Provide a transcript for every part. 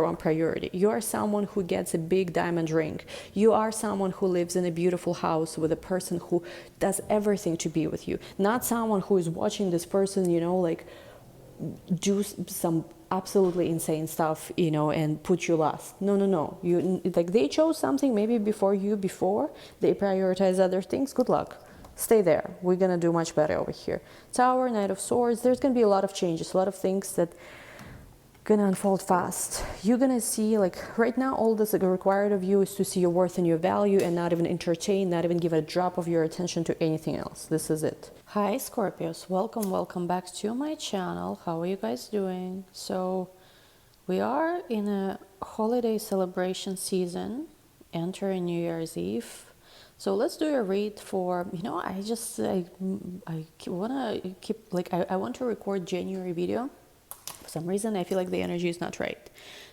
own priority. You are someone who gets a big diamond ring. You are someone who lives in a beautiful house with a person who does everything to be with you. Not someone who is watching this person, you know, like do some absolutely insane stuff, you know, and put you last. No, no, no. You, like, they chose something maybe before you, before they prioritize other things. Good luck. Stay there. We're gonna do much better over here. Tower, Knight of Swords. There's gonna be a lot of changes, a lot of things that gonna unfold fast. You're gonna see, like, right now all that's required of you is to see your worth and your value and not even entertain, not even give a drop of your attention to anything else. This is it. Hi Scorpios, welcome back to my channel. How are you guys doing? So we are in a holiday celebration season, entering New Year's Eve. So let's do a read for, you know, I wanna keep, like, I want to record January video. For some reason, I feel like the energy is not right.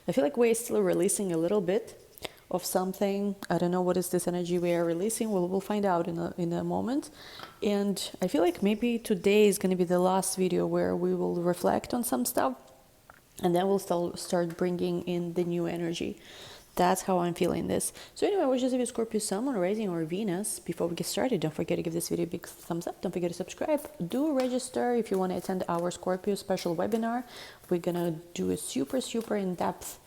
I feel like we're still releasing a little bit of something. I don't know what is this energy we are releasing. We'll find out in a moment. And I feel like maybe today is going to be the last video where we will reflect on some stuff. And then we'll start bringing in the new energy. That's how I'm feeling this. So anyway, I was just if you Scorpio Sun, Moon, Rising, or Venus. Before we get started, don't forget to give this video a big thumbs up. Don't forget to subscribe. Do register if you want to attend our Scorpio special webinar. We're gonna do a super in-depth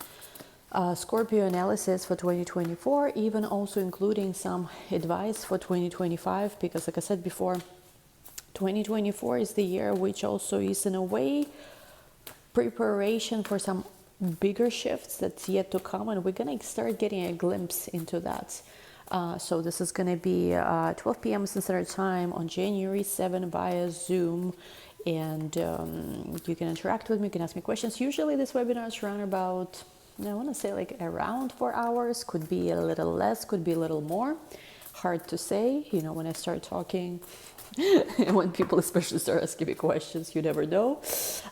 Scorpio analysis for 2024, even also including some advice for 2025. Because like I said before, 2024 is the year which also is in a way preparation for some bigger shifts that's yet to come, and we're gonna start getting a glimpse into that. So this is gonna be 12 p.m. Central Time on January 7 via Zoom, and you can interact with me, you can ask me questions. Usually this webinar is around about, I want to say like around 4 hours, could be a little less, could be a little more. Hard to say, you know, when I start talking. And when people especially start asking me questions, you never know.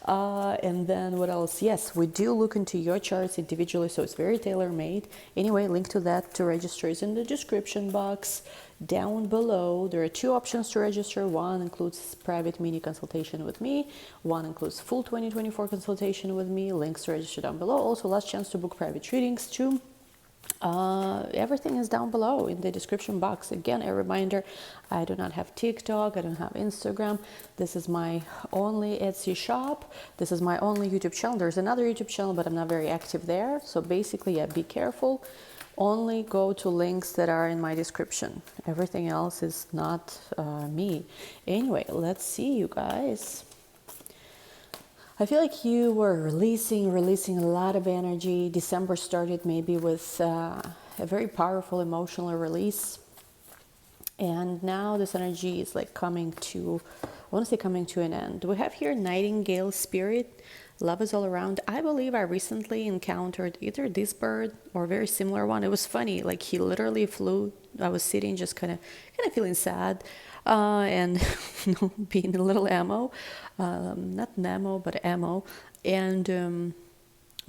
And then what else? Yes, we do look into your charts individually, so it's very tailor-made. Anyway, link to that to register is in the description box down below. There are 2 options to register. One includes private mini consultation with me. One includes full 2024 consultation with me. Links to register down below. Also, last chance to book private readings too. Everything is down below in the description box. Again, a reminder, I do not have TikTok, I don't have Instagram. This is my only Etsy shop. This is my only YouTube channel. There's another YouTube channel, but I'm not very active there. So basically, yeah, be careful. Only go to links that are in my description. Everything else is not me. Anyway, let's see, you guys. I feel like you were releasing a lot of energy. December started maybe with a very powerful emotional release. And now this energy is like coming to, I want to say coming to an end. We have here Nightingale Spirit. Love is all around. I believe I recently encountered either this bird or a very similar one. It was funny, like he literally flew. I was sitting just kind of feeling sad. And you know, being a little emo, not Nemo, but emo, and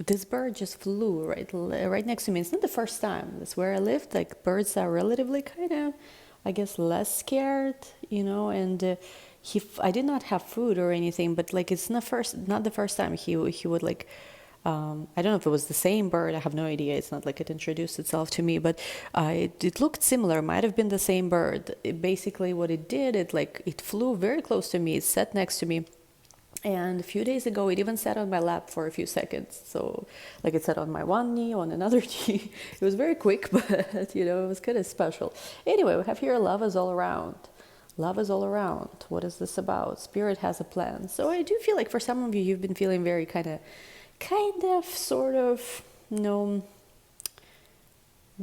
this bird just flew right next to me. It's not the first time. That's where I lived. Like birds are relatively kind of, I guess, less scared, you know. And I did not have food or anything, but like it's not the first time he would like. I don't know if it was the same bird. I have no idea. It's not like it introduced itself to me, but it looked similar. Might have been the same bird. Basically, what it did, it flew very close to me. It sat next to me, and a few days ago, it even sat on my lap for a few seconds. So, like, it sat on my one knee, on another knee. It was very quick, but you know, it was kind of special. Anyway, we have here love is all around. Love is all around. What is this about? Spirit has a plan. So I do feel like for some of you, you've been feeling very kind of sort of, you know,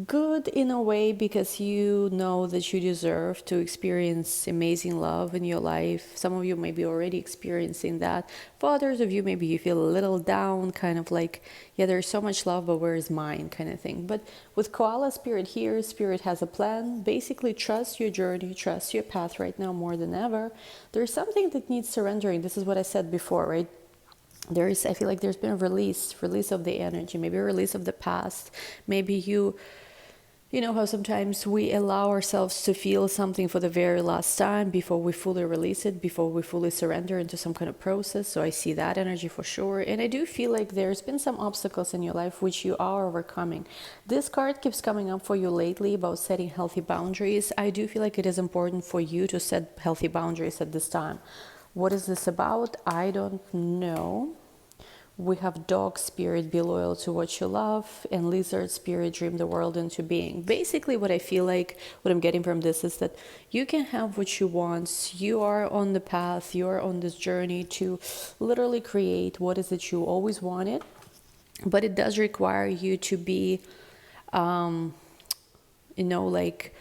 good in a way, because you know that you deserve to experience amazing love in your life. Some of you may be already experiencing that. For others of you, maybe you feel a little down, kind of like, yeah, there's so much love, but where is mine, kind of thing. But with Koala Spirit here, Spirit has a plan. Basically, trust your journey, trust your path right now more than ever. There's something that needs surrendering. This is what I said before, right? I feel like there's been a release of the energy, maybe a release of the past. Maybe you You know how sometimes we allow ourselves to feel something for the very last time before we fully release it, before we fully surrender into some kind of process. So I see that energy for sure. And I do feel like there's been some obstacles in your life which you are overcoming. This card keeps coming up for you lately about setting healthy boundaries. I do feel like it is important for you to set healthy boundaries at this time. What is this about? I don't know. We have dog spirit, be loyal to what you love, and lizard spirit, dream the world into being. Basically, what I feel like, what I'm getting from this is that you can have what you want. You are on the path, you are on this journey to literally create what is it you always wanted. But it does require you to be, like,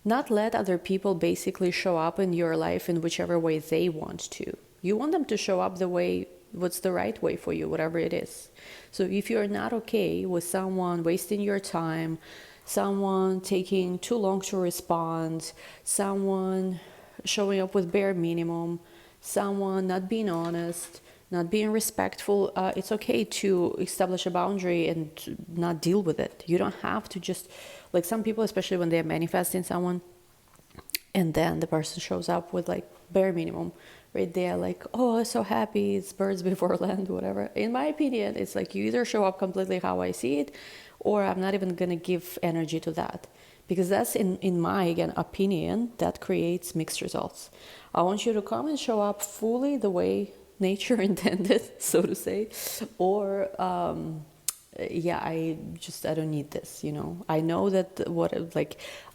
not let other people basically show up in your life in whichever way they want to. You want them to show up the way, what's the right way for you, whatever it is. So if you're not okay with someone wasting your time, someone taking too long to respond, someone showing up with bare minimum, someone not being honest, not being respectful, it's okay to establish a boundary and to not deal with it. You don't have to just, like some people, especially when they're manifesting someone, and then the person shows up with like bare minimum, right? They're like, oh, I'm so happy, it's birds before land, whatever. In my opinion, it's like you either show up completely how I see it, or I'm not even gonna give energy to that. Because that's, in my, again, opinion, that creates mixed results. I want you to come and show up fully the way nature intended, so to say, or I don't need this, I know that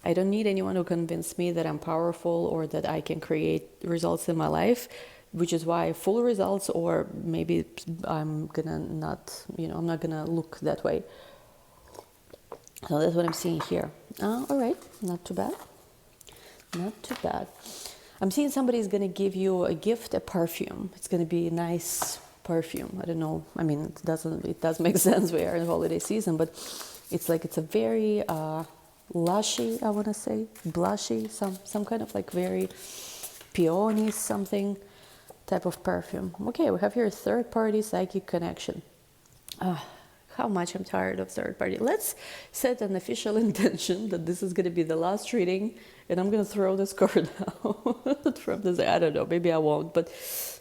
I don't need anyone to convince me that I'm powerful or that I can create results in my life, which is why full results, or maybe I'm not gonna look that way. So that's what I'm seeing here. All right, not too bad. I'm seeing somebody's going to give you a gift, a perfume. It's going to be a nice perfume. I don't know. I mean, it does make sense. We are in the holiday season, but it's a very lushy, I want to say, blushy, some kind of like very peony something type of perfume. Okay, we have here a third-party psychic connection. How much I'm tired of third party. Let's set an official intention that this is going to be the last reading, and I'm going to throw this card out from this. I don't know, maybe I won't, but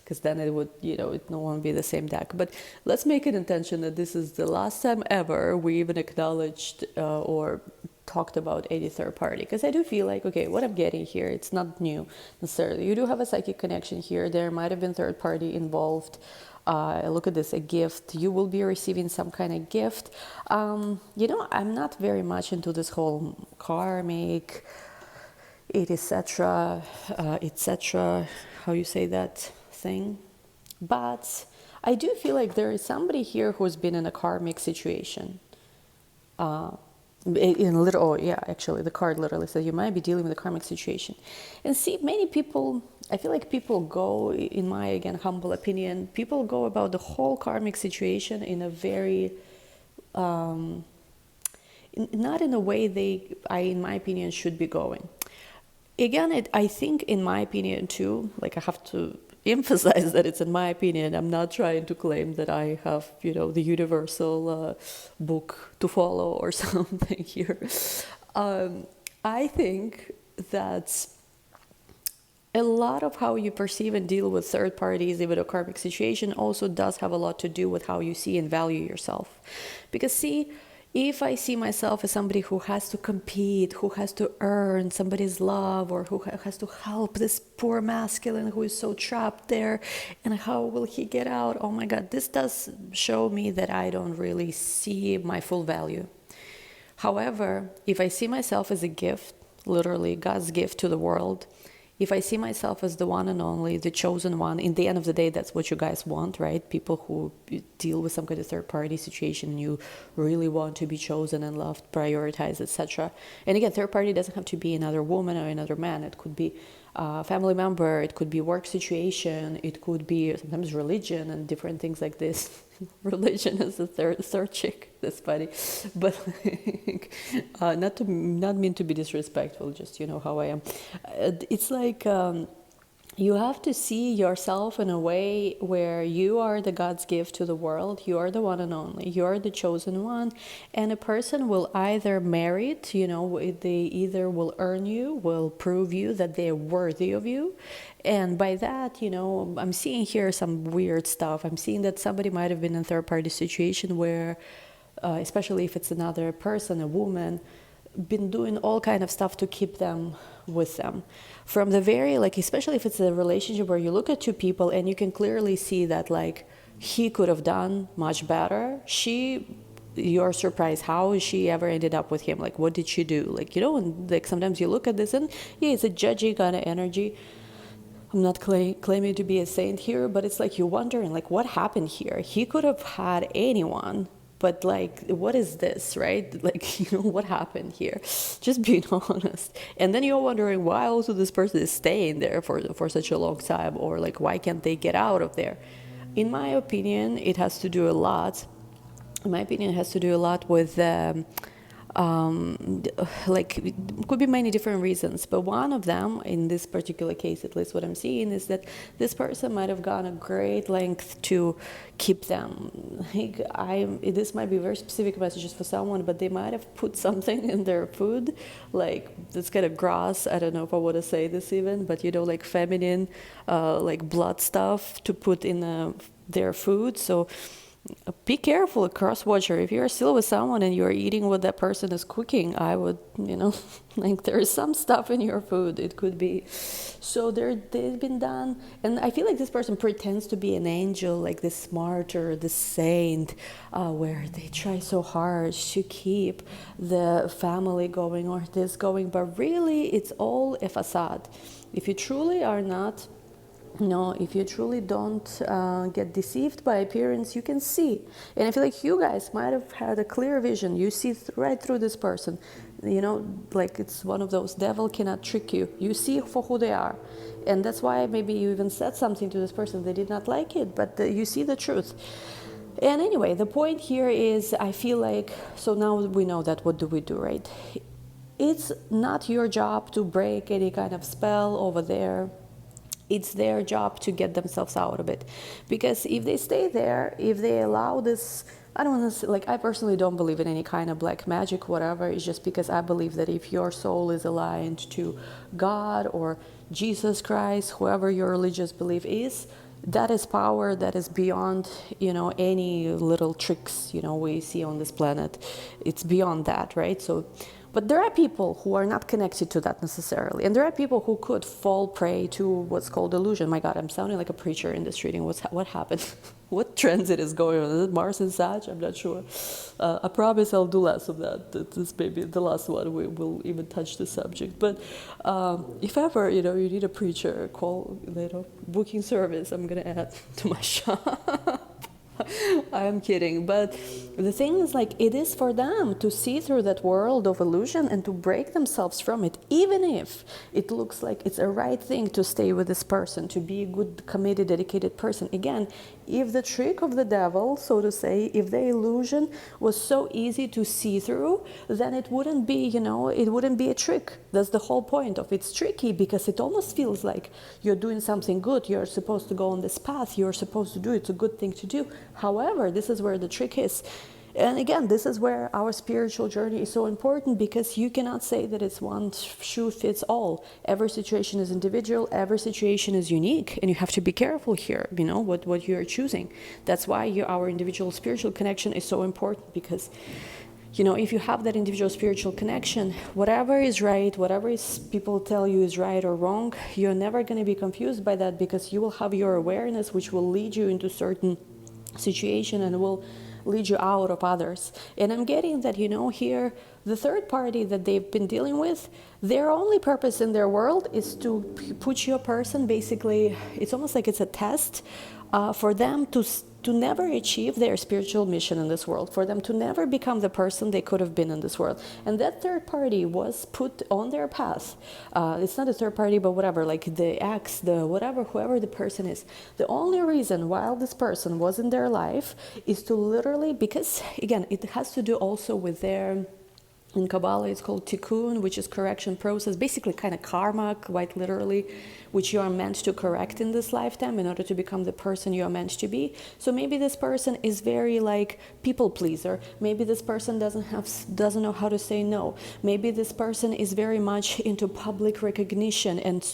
because then it would, it no one be the same deck. But let's make an intention that this is the last time ever we even acknowledged or talked about any third party, because I do feel like, okay, what I'm getting here, it's not new necessarily. You do have a psychic connection here. There might have been third party involved. Look at this, a gift. You will be receiving some kind of gift. I'm not very much into this whole karmic, etc., how you say that thing. But I do feel like there is somebody here who's been in a karmic situation. Actually, the card literally says you might be dealing with a karmic situation. And see, many people, I feel like people go, in my, again, humble opinion, people go about the whole karmic situation in a very, not in a way in my opinion, should be going. Again, I think, in my opinion too, I have to emphasize that it's in my opinion. I'm not trying to claim that I have, the universal book to follow or something here. I think that a lot of how you perceive and deal with third parties, even a karmic situation, also does have a lot to do with how you see and value yourself. Because see, if I see myself as somebody who has to compete, who has to earn somebody's love, or who has to help this poor masculine who is so trapped there, and how will he get out? Oh my God, this does show me that I don't really see my full value. However, if I see myself as a gift, literally God's gift to the world, if I see myself as the one and only, the chosen one, in the end of the day, that's what you guys want, right? People who deal with some kind of third-party situation, and you really want to be chosen and loved, prioritized, etc. And again, third-party doesn't have to be another woman or another man. It could be a family member, it could be work situation, it could be sometimes religion and different things like this. Religion is the third chick, that's funny. But not mean to be disrespectful, just how I am. It's like you have to see yourself in a way where you are the God's gift to the world. You are the one and only. You are the chosen one. And a person will either merit, they either will earn you, will prove you that they're worthy of you. And by that, I'm seeing here some weird stuff. I'm seeing that somebody might have been in a third-party situation where, especially if it's another person, a woman, been doing all kind of stuff to keep them with them. From the very, especially if it's a relationship where you look at two people and you can clearly see that, he could have done much better. You're surprised how she ever ended up with him. What did she do? And sometimes you look at this and yeah, it's a judgy kind of energy. I'm not claiming to be a saint here, but it's you're wondering, what happened here? He could have had anyone, but what is this, right? What happened here? Just being honest. And then you're wondering why also this person is staying there for such a long time, or why can't they get out of there? In my opinion, it has to do a lot. In my opinion, it has to do a lot with it could be many different reasons, but one of them, in this particular case, at least what I'm seeing, is that this person might have gone a great length to keep them. This might be very specific messages for someone, but they might have put something in their food, that's kind of gross. I don't know if I want to say this even, but feminine, blood stuff to put in their food. So be careful, cross-watcher. If you're still with someone and you're eating what that person is cooking, I would, there is some stuff in your food. It could be. So they've been done. And I feel like this person pretends to be an angel, this martyr, the saint, where they try so hard to keep the family going or this going. But really, it's all a facade. If you truly are not... if you truly don't get deceived by appearance, you can see. And I feel like you guys might have had a clear vision. You see right through this person. It's one of those, devil cannot trick you. You see for who they are. And that's why maybe you even said something to this person. They did not like it, but you see the truth. And anyway, the point here is, I feel so now we know that, what do we do, right? It's not your job to break any kind of spell over there. It's their job to get themselves out of it. Because if they stay there, if they allow this, I don't want to say, I personally don't believe in any kind of black magic, whatever. It's just because I believe that if your soul is aligned to God or Jesus Christ, whoever your religious belief is, that is power that is beyond, any little tricks, we see on this planet. It's beyond that, right? But there are people who are not connected to that necessarily. And there are people who could fall prey to what's called illusion. My God, I'm sounding like a preacher in this reading. What happened? What transit is going on? Is it Mars and Sag? I'm not sure. I promise I'll do less of that. This may be the last one. We will even touch the subject. But if ever, you need a preacher, call, booking service, I'm going to add to my shop. I'm kidding, but the thing is, it is for them to see through that world of illusion and to break themselves from it, even if it looks like it's a right thing to stay with this person, to be a good, committed, dedicated person. Again, if the trick of the devil, so to say, if the illusion was so easy to see through, then it wouldn't be, it wouldn't be a trick. That's the whole point of it's tricky, because it almost feels like you're doing something good. You're supposed to go on this path. You're supposed to do it. It's a good thing to do. However, this is where the trick is. And again, this is where our spiritual journey is so important, because you cannot say that it's one shoe fits all. Every situation is individual. Every situation is unique. And you have to be careful here, what you're choosing. That's why our individual spiritual connection is so important, because if you have that individual spiritual connection, whatever is right, whatever people tell you is right or wrong, you're never going to be confused by that, because you will have your awareness, which will lead you into certain situation and will lead you out of others. And I'm getting that, here, the third party that they've been dealing with, their only purpose in their world is to put your person, basically, it's almost like it's a test for them to never achieve their spiritual mission in this world, for them to never become the person they could have been in this world. And that third party was put on their path. It's not a third party, but whatever, the ex, the whatever, whoever the person is. The only reason why this person was in their life is to literally, because again, it has to do also with their In Kabbalah, it's called tikkun, which is correction process, basically kind of karma, quite literally, which you are meant to correct in this lifetime in order to become the person you are meant to be. So maybe this person is very like people pleaser. Maybe this person doesn't know how to say no. Maybe this person is very much into public recognition and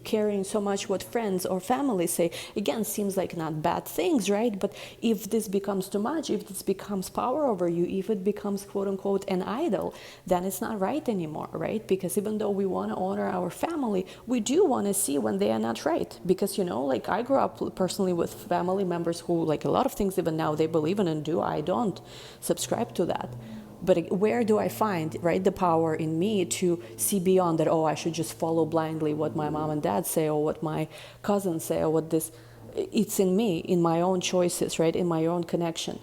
caring so much what friends or family say. Again, seems like not bad things, right? But if this becomes too much, if this becomes power over you, if it becomes quote unquote an idol, then it's not right anymore, right? Because even though we want to honor our family, we do want to see when they are not right. Because, you know, like I grew up personally with family members who, like a lot of things even now they believe in and do, I don't subscribe to that. But where do I find, right, the power in me to see beyond that, oh, I should just follow blindly what my mom and dad say or what my cousins say or what this, it's in me, in my own choices, right, in my own connection.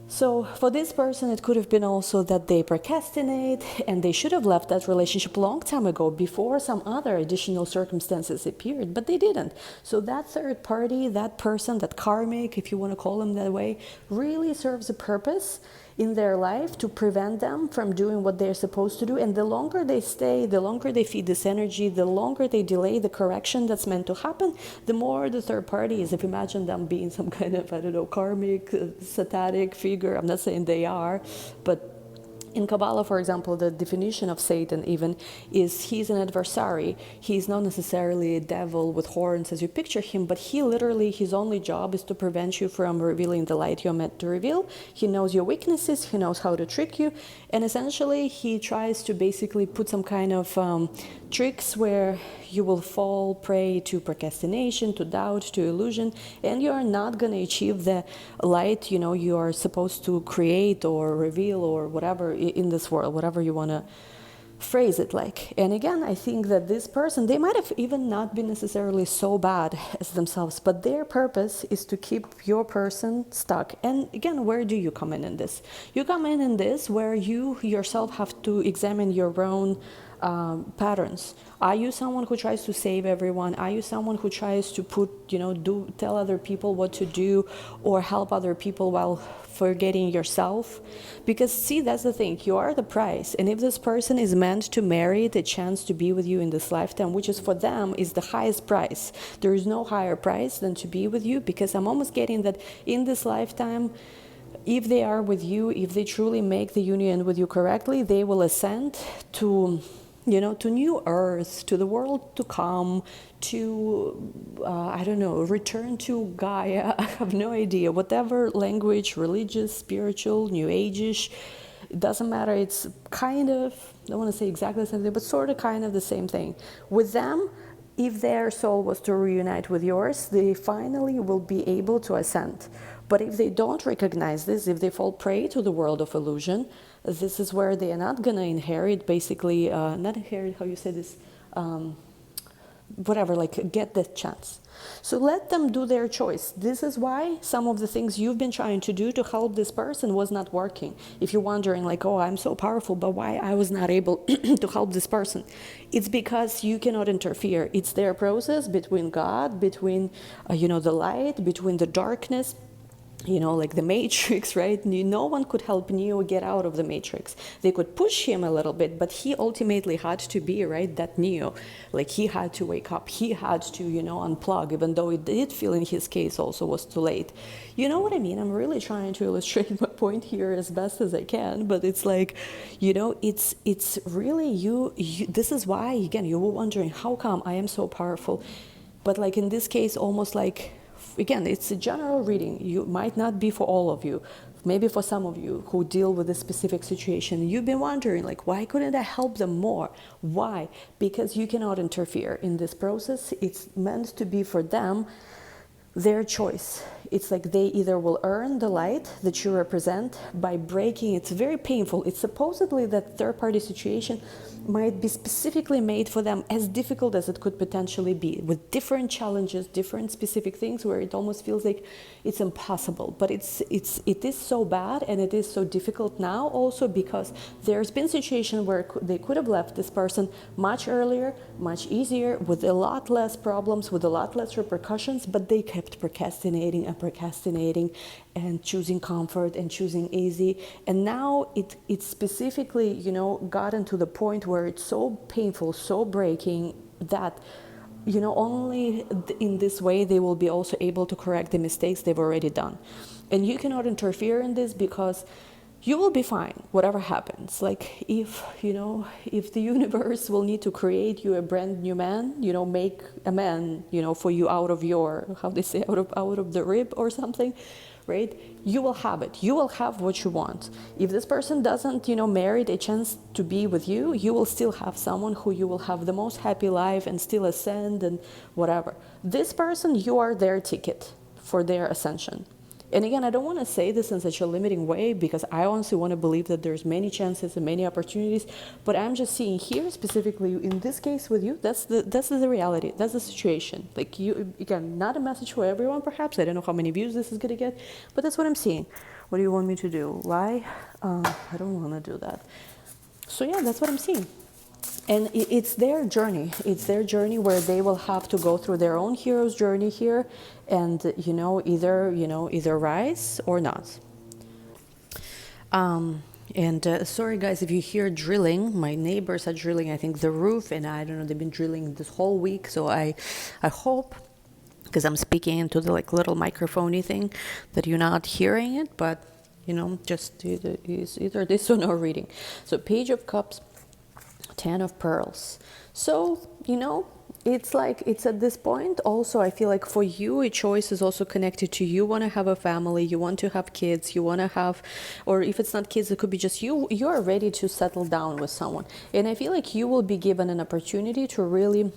So for this person, it could have been also that they procrastinate and they should have left that relationship a long time ago before some other additional circumstances appeared, but they didn't. So that third party, that person, that karmic, if you want to call them that way, really serves a purpose in their life to prevent them from doing what they're supposed to do. And the longer they stay, the longer they feed this energy, the longer they delay the correction that's meant to happen, the more the third party is. If you imagine them being some kind of, I don't know, karmic, satanic figure, I'm not saying they are, but in Kabbalah, for example, the definition of Satan even is he's an adversary. He's not necessarily a devil with horns as you picture him, but he literally, his only job is to prevent you from revealing the light you're meant to reveal. He knows your weaknesses, he knows how to trick you, and essentially he tries to basically put some kind of tricks where you will fall prey to procrastination, to doubt, to illusion, and you are not going to achieve the light, you know, you are supposed to create or reveal or whatever in this world, whatever you want to phrase it like. And again, I think that this person, they might have even not been necessarily so bad as themselves, but their purpose is to keep your person stuck. And again, where do you come in this? You come in this where you yourself have to examine your own patterns. Are you someone who tries to save everyone? Are you someone who tries to tell other people what to do or help other people while forgetting yourself? Because see, that's the thing, you are the price. And if this person is meant to merit a chance to be with you in this lifetime, which is for them is the highest price, there is no higher price than to be with you, because I'm almost getting that in this lifetime, if they are with you, if they truly make the union with you correctly, they will ascend to new earth, to the world to come, to, return to Gaia. I have no idea. Whatever language, religious, spiritual, new age-ish, it doesn't matter. It's kind of, I don't want to say exactly the same thing, but sort of kind of the same thing. With them, if their soul was to reunite with yours, they finally will be able to ascend. But if they don't recognize this, if they fall prey to the world of illusion, this is where they are not going to inherit, basically, not inherit, how you say this, get the chance. So let them do their choice. This is why some of the things you've been trying to do to help this person was not working. If you're wondering like, oh, I'm so powerful, but why I was not able to help this person? It's because you cannot interfere. It's their process between God, between, the light, between the darkness, like the Matrix, right? No one could help Neo get out of the Matrix. They could push him a little bit, but he ultimately had to be, right, that Neo. Like he had to wake up. He had to, unplug, even though it did feel in his case also was too late. You know what I mean? I'm really trying to illustrate my point here as best as I can, but it's like, it's really you. This is why, again, you were wondering, how come I am so powerful? But like in this case, almost like, again, it's a general reading. You might not be for all of you. Maybe for some of you who deal with a specific situation, you've been wondering, like, why couldn't I help them more? Why? Because you cannot interfere in this process. It's meant to be for them, their choice. It's like they either will earn the light that you represent by breaking. It's very painful. It's supposedly that third-party situation might be specifically made for them, as difficult as it could potentially be, with different challenges, different specific things where it almost feels like it's impossible. But it is so bad, and it is so difficult now also because there's been situation where they could have left this person much earlier, much easier, with a lot less problems, with a lot less repercussions, but they kept procrastinating and procrastinating and choosing comfort and choosing easy. And now it specifically, you know, gotten to the point where it's so painful, so breaking, that, you know, only in this way they will be also able to correct the mistakes they've already done. And you cannot interfere in this, because you will be fine whatever happens. Like, if, you know, if the universe will need to create you a brand new man, you know, make a man, you know, for you out of your, how they say, out of the rib or something, right? You will have it. You will have what you want. If this person doesn't, you know, merit a chance to be with you, you will still have someone who you will have the most happy life and still ascend and whatever. This person, you are their ticket for their ascension. And again, I don't want to say this in such a limiting way, because I honestly want to believe that there's many chances and many opportunities, but I'm just seeing here specifically in this case with you, that's the reality, that's the situation. Like, you, again, not a message for everyone perhaps, I don't know how many views this is going to get, but that's what I'm seeing. What do you want me to do? Lie? I don't want to do that. So yeah, that's what I'm seeing. And it's their journey. It's their journey where they will have to go through their own hero's journey here, and either rise or not. Sorry guys, if you hear drilling, my neighbors are drilling, I think, the roof, and I don't know, they've been drilling this whole week. So I hope, because I'm speaking into the like little microphone-y thing, that you're not hearing it, but you know, just either this or no reading. So Page of Cups, 10 of Pearls. So, you know, it's like, it's at this point also, I feel like for you, a choice is also connected to, you want to have a family, you want to have kids, you want to have, or if it's not kids, it could be just you are ready to settle down with someone. And I feel like you will be given an opportunity to really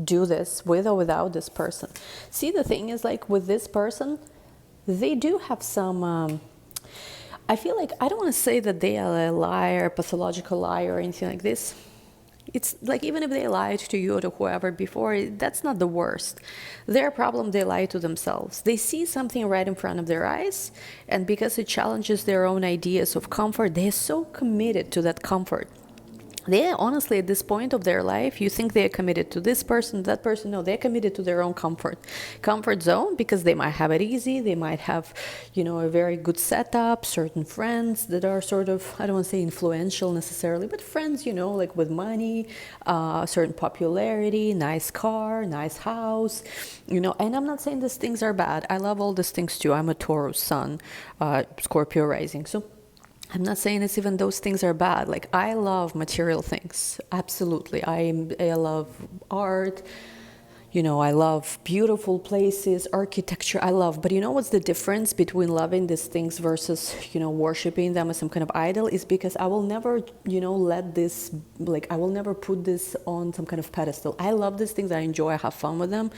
do this with or without this person. See, the thing is, like, with this person, they do have some, I feel like, I don't want to say that they are a liar, pathological liar or anything like this. It's like, even if they lied to you or to whoever before, that's not the worst. Their problem, they lie to themselves. They see something right in front of their eyes, and because it challenges their own ideas of comfort, they're so committed to that comfort. They honestly, at this point of their life, you think they're committed to this person, that person. No, they're committed to their own comfort zone, because they might have it easy. They might have, you know, a very good setup, certain friends that are sort of, I don't want to say influential necessarily, but friends, you know, like with money, certain popularity, nice car, nice house, you know. And I'm not saying these things are bad. I love all these things too. I'm a Taurus sun, Scorpio rising. So I'm not saying it's even those things are bad. Like, I love material things. Absolutely. I love art. You know, I love beautiful places, architecture. I love, but you know what's the difference between loving these things versus, you know, worshiping them as some kind of idol, is because I will never, you know, let this, like, I will never put this on some kind of pedestal. I love these things. I enjoy, I have fun with them.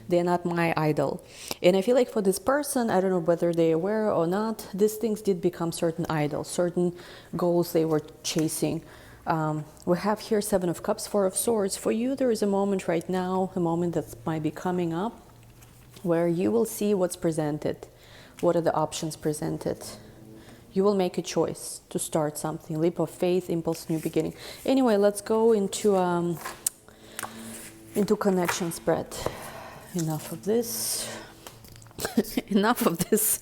They're not my idol. And I feel like for this person, I don't know whether they're aware or not, these things did become certain idols, certain goals they were chasing. We have here 7 of Cups, 4 of Swords. For you, there is a moment right now, a moment that might be coming up, where you will see what's presented. What are the options presented? You will make a choice to start something. Leap of faith, impulse, new beginning. Anyway, let's go into connection spread. Enough of this. Enough of this.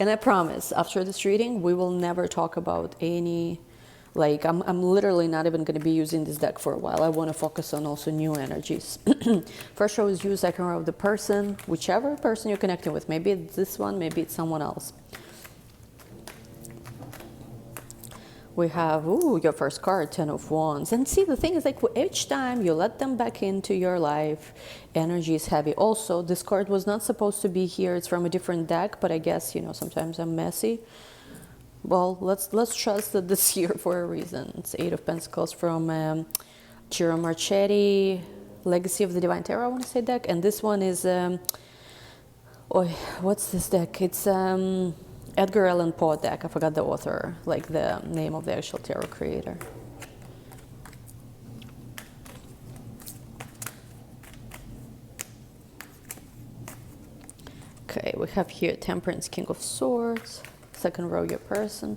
And I promise, after this reading, we will never talk about any, like, I'm literally not even going to be using this deck for a while. I want to focus on also new energies. First row is you, second row the person, whichever person you're connecting with. Maybe it's this one, maybe it's someone else. We have, your first card, 10 of Wands. And see, the thing is, like, each time you let them back into your life, energy is heavy. Also, this card was not supposed to be here. It's from a different deck, but I guess, you know, sometimes I'm messy. Well, let's trust that this is here for a reason. It's 8 of Pentacles from Ciro Marchetti, Legacy of the Divine Tarot, I want to say deck. And this one is, what's this deck? It's Edgar Allan Poe deck. I forgot the author, like the name of the actual tarot creator. Okay, we have here Temperance, King of Swords, second row your person,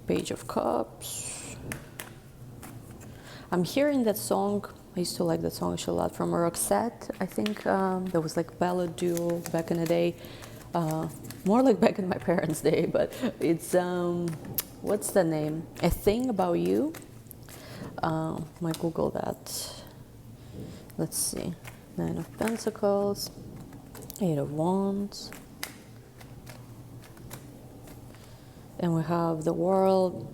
Page of Cups. I'm hearing that song, I used to like that song actually a lot, from Roxette. I think there was like ballad duo back in the day. More like back in my parents' day, but it's what's the name? A Thing About You. Might Google that. Let's see. Nine of Pentacles, Eight of Wands, and we have the World,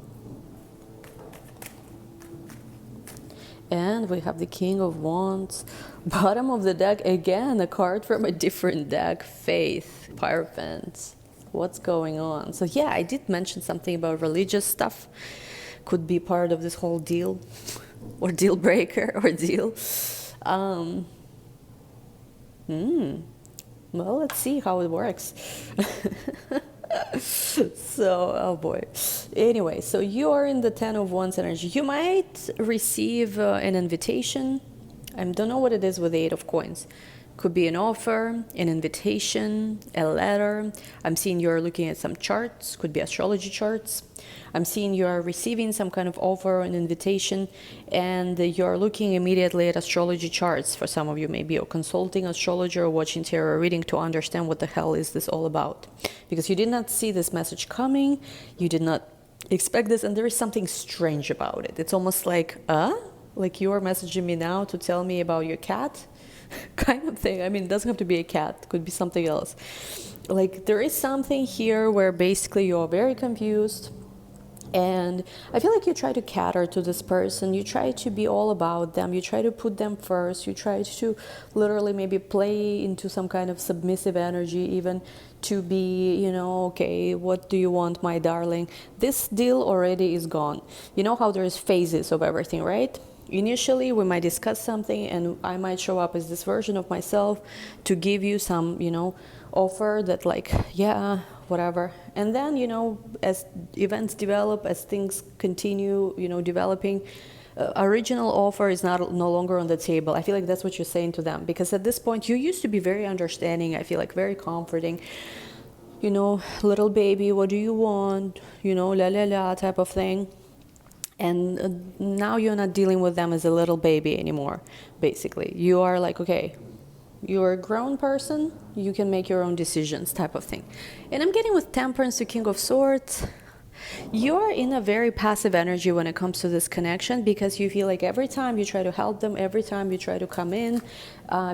and we have the King of Wands. Bottom of the deck, again, a card from a different deck, Faith, Hierophant. What's going on? So yeah, I did mention something about religious stuff. Could be part of this whole deal, or deal breaker, or deal. Well, let's see how it works. So, oh boy. Anyway, so you are in the Ten of Wands energy. You might receive an invitation. I don't know what it is with the Eight of Coins. Could be an offer, an invitation, a letter. I'm seeing you're looking at some charts, could be astrology charts. I'm seeing you're receiving some kind of offer, an invitation, and you're looking immediately at astrology charts. For some of you, maybe you're consulting astrology or watching tarot reading to understand what the hell is this all about. Because you did not see this message coming, you did not expect this, and there is something strange about it. It's almost like you are messaging me now to tell me about your cat? Kind of thing. I mean, it doesn't have to be a cat, it could be something else. Like, there is something here where basically you're very confused, and I feel like you try to cater to this person, you try to be all about them, you try to put them first, you try to literally maybe play into some kind of submissive energy, even to be, you know, okay, what do you want, my darling? This deal already is gone. You know how there's phases of everything, right? Initially, we might discuss something, and I might show up as this version of myself to give you some, you know, offer that, like, yeah, whatever. And then, you know, as events develop, as things continue, you know, developing, original offer is no longer on the table. I feel like that's what you're saying to them, because at this point, you used to be very understanding. I feel like very comforting. You know, little baby, what do you want? You know, la la la type of thing. And now you're not dealing with them as a little baby anymore, basically. You are like, okay, you're a grown person, you can make your own decisions type of thing. And I'm getting with Temperance to King of Swords. You're in a very passive energy when it comes to this connection, because you feel like every time you try to help them, every time you try to come in,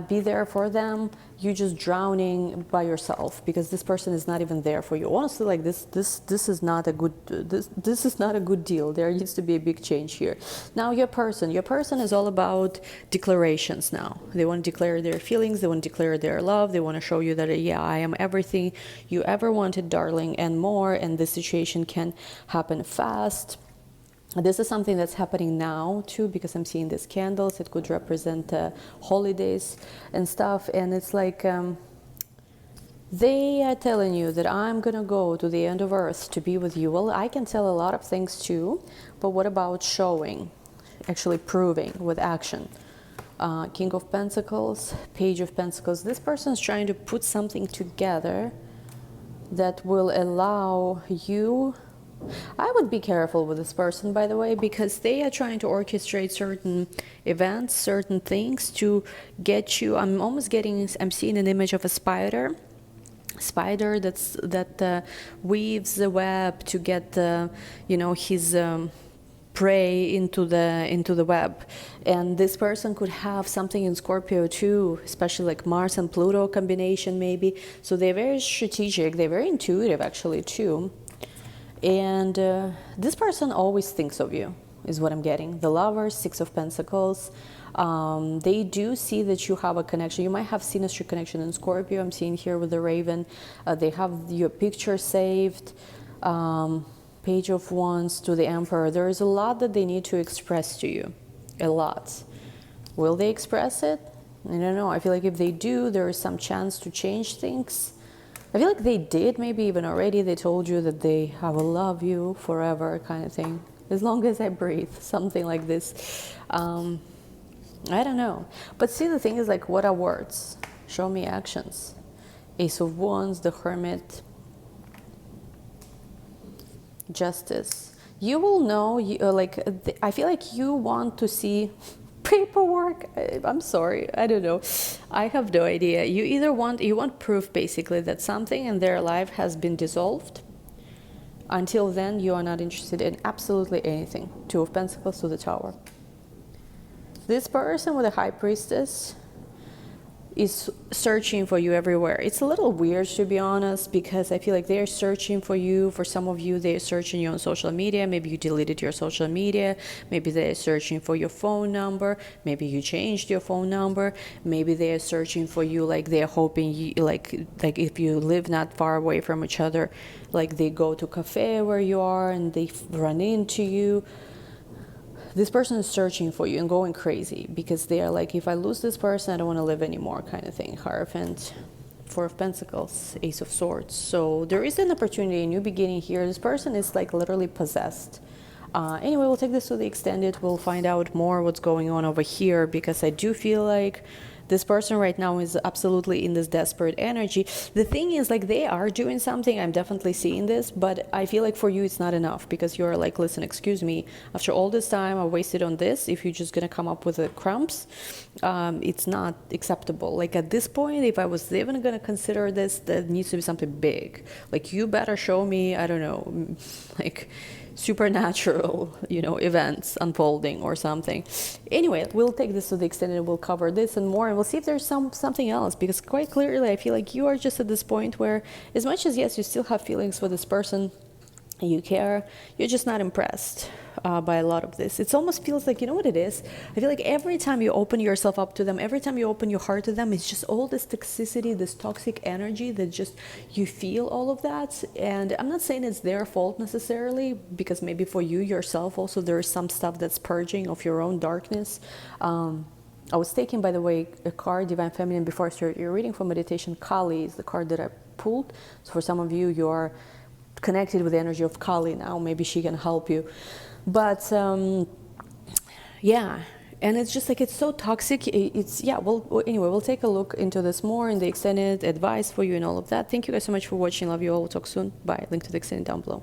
be there for them, you're just drowning by yourself, because this person is not even there for you. Honestly, like this is not a good this is not a good deal. There needs to be a big change here. Now your person is all about declarations now. They want to declare their feelings, they want to declare their love, they want to show you that, yeah, I am everything you ever wanted, darling, and more, and this situation can happen fast. This is something that's happening now too, because I'm seeing these candles. It could represent holidays and stuff, and it's like they are telling you that I'm gonna go to the end of earth to be with you. Well, I can tell a lot of things too, but what about showing, actually proving with action? King of Pentacles, Page of Pentacles. This person's trying to put something together that will allow you. I would be careful with this person, by the way, because they are trying to orchestrate certain events, certain things to get you. I'm seeing an image of a spider that weaves the web to get the, you know, his prey into the web. And this person could have something in Scorpio too, especially like Mars and Pluto combination maybe. So they're very strategic, they're very intuitive actually too. And this person always thinks of you, is what I'm getting. The Lovers, Six of Pentacles. They do see that you have a connection. You might have seen a strict connection in Scorpio. I'm seeing here with the Raven. They have your picture saved. Page of Wands to the Emperor. There is a lot that they need to express to you. A lot. Will they express it? I don't know. I feel like if they do, there is some chance to change things. I feel like they did, maybe even already. They told you that they will love you forever, kind of thing. As long as I breathe, something like this. I don't know. But see, the thing is, like, what are words? Show me actions. Ace of Wands, the Hermit. Justice. You will know, I feel like you want to see paperwork. I'm sorry, I don't know. I have no idea. You want proof basically that something in their life has been dissolved. Until then, you are not interested in absolutely anything. Two of Pentacles to the Tower. This person with a High Priestess is searching for you everywhere. It's a little weird, to be honest, because I feel like they're searching for you. For some of you, they're searching you on social media. Maybe you deleted your social media. Maybe they're searching for your phone number. Maybe you changed your phone number. Maybe they're searching for you, like they're hoping you, like if you live not far away from each other, like they go to a cafe where you are and they run into you. This person is searching for you and going crazy because they are like, if I lose this person, I don't want to live anymore, kind of thing. Hierophant, Four of Pentacles, Ace of Swords. So there is an opportunity, a new beginning here. This person is like literally possessed. Anyway, we'll take this to the extended. We'll find out more what's going on over here, because I do feel like this person right now is absolutely in this desperate energy. The thing is, like, they are doing something. I'm definitely seeing this, but I feel like for you it's not enough, because you're like, listen, excuse me, after all this time I wasted on this, if you're just gonna come up with the crumbs, it's not acceptable. Like, at this point, if I was even gonna consider this, that needs to be something big. Like, you better show me, I don't know, like supernatural, you know, events unfolding or something. Anyway, we'll take this to the extent and we'll cover this and more, and we'll see if there's something else, because quite clearly I feel like you are just at this point where, as much as yes, you still have feelings for this person, you care, you're just not impressed by a lot of this. It almost feels like, you know what it is? I feel like every time you open yourself up to them, every time you open your heart to them, it's just all this toxicity, this toxic energy that just, you feel all of that. And I'm not saying it's their fault necessarily, because maybe for you yourself also there is some stuff that's purging of your own darkness. I was taking, by the way, a card, Divine Feminine, before I started your reading for meditation. Kali is the card that I pulled. So for some of you, you're connected with the energy of Kali now. Maybe she can help you. But yeah, and it's just like, it's so toxic. It's, yeah, well, anyway, we'll take a look into this more in the extended advice for you and all of that. Thank you guys so much for watching. Love you all. We'll talk soon. Bye. Link to the extended down below.